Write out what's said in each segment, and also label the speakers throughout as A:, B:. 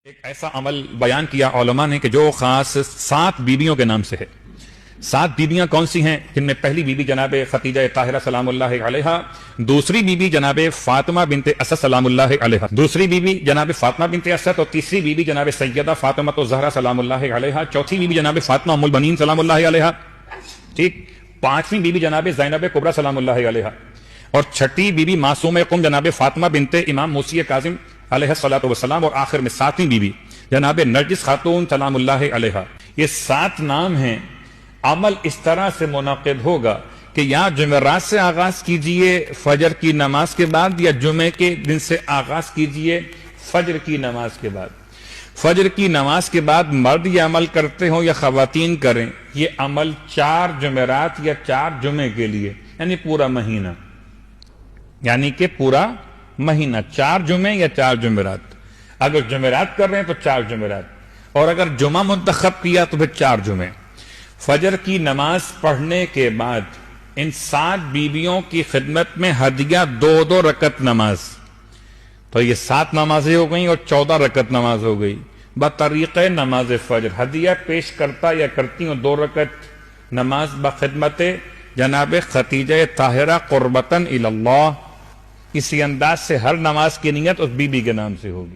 A: ایک ایسا عمل بیان کیا علماء نے کہ جو خاص 7 بیویوں کے نام سے ہے۔ 7 بیویاں کون سی ہیں؟ جن میں پہلی بیوی جناب خدیجہ طاہرہ سلام اللہ علیہا، دوسری بیوی جناب فاطمہ بنت اسد سلام اللہ علیہا، دوسری بیوی جناب فاطمہ بنت اسد، اور تیسری بیوی جناب سیدہ فاطمہ الزہرا سلام اللہ علیہا، چوتھی بیوی جناب فاطمہ ام البنین سلام اللہ علیہا، ٹھیک، پانچویں بیوی جناب زینب کبریٰ سلام اللہ علیہا، اور چھٹی بیوی معصوم قم جناب فاطمہ بنت امام موسی کاظم علیہ الصلوۃ والسلام، اور آخر میں 7ویں بیوی جناب نرجس خاتون سلام اللہ علیہا۔ یہ 7 نام ہیں۔ عمل اس طرح سے منعقد ہوگا کہ یا جمعرات سے آغاز کیجئے فجر کی نماز کے بعد، یا جمعے کے دن سے آغاز کیجئے فجر کی نماز کے بعد۔ فجر کی نماز کے بعد مرد یہ عمل کرتے ہوں یا خواتین کریں، یہ عمل 4 جمعرات یا 4 جمعے کے لیے، یعنی پورا مہینہ، یعنی کہ پورا مہینہ 4 جمعے یا 4 جمعرات۔ اگر جمعرات کر رہے ہیں تو 4 جمعرات، اور اگر جمعہ منتخب کیا تو پھر 4 جمعے۔ فجر کی نماز پڑھنے کے بعد ان 7 بیویوں کی خدمت میں ہدیہ 2 رکعت نماز، تو یہ 7 نمازیں ہو گئیں اور 14 رکعت نماز ہو گئی بطریق نماز فجر۔ ہدیہ پیش کرتا یا کرتی ہوں 2 رکعت نماز بخدمت جناب خدیجہ طاہرہ قربتاً الی اللہ۔ اسی انداز سے ہر نماز کی نیت اس بی بی کے نام سے ہوگی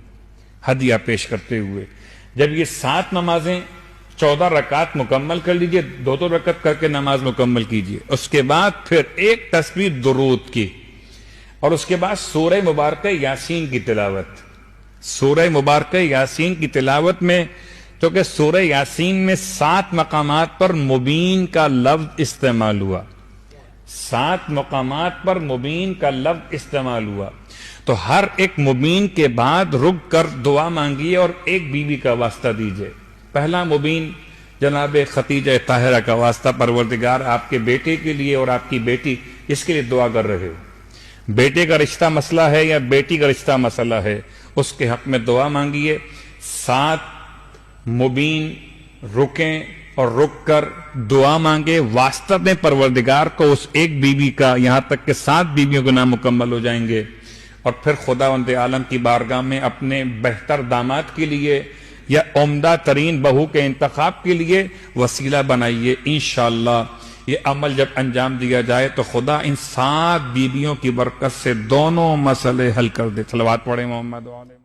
A: ہدیہ پیش کرتے ہوئے۔ جب یہ 7 نمازیں 14 رکعت مکمل کر لیجئے، 2 رکعت کر کے نماز مکمل کیجئے، اس کے بعد پھر ایک تسبیح درود کی، اور اس کے بعد سورہ مبارکہ یاسین کی تلاوت۔ سورہ مبارکہ یاسین کی تلاوت میں، چونکہ سورہ یاسین میں 7 مقامات پر مبین کا لفظ استعمال ہوا، 7 مقامات پر مبین کا لفظ استعمال ہوا، تو ہر ایک مبین کے بعد رک کر دعا مانگیے اور ایک بیوی کا واسطہ دیجئے۔ پہلا مبین جناب خدیجہ طاہرہ کا واسطہ، پروردگار آپ کے بیٹے کے لیے اور آپ کی بیٹی اس کے لیے دعا کر رہے ہو، بیٹے کا رشتہ مسئلہ ہے یا بیٹی کا رشتہ مسئلہ ہے، اس کے حق میں دعا مانگیے۔ 7 مبین رکیں اور رک کر دعا مانگے، واسطہ دیں پروردگار کو اس ایک بیوی کا، یہاں تک کہ 7 بیویوں کے نام مکمل ہو جائیں گے، اور پھر خداوند عالم کی بارگاہ میں اپنے بہتر داماد کے لیے یا عمدہ ترین بہو کے انتخاب کے لیے وسیلہ بنائیے۔ انشاءاللہ یہ عمل جب انجام دیا جائے تو خدا ان 7 بیویوں کی برکت سے دونوں مسئلے حل کر دے۔ صلوات پڑھیں محمد وعلیہ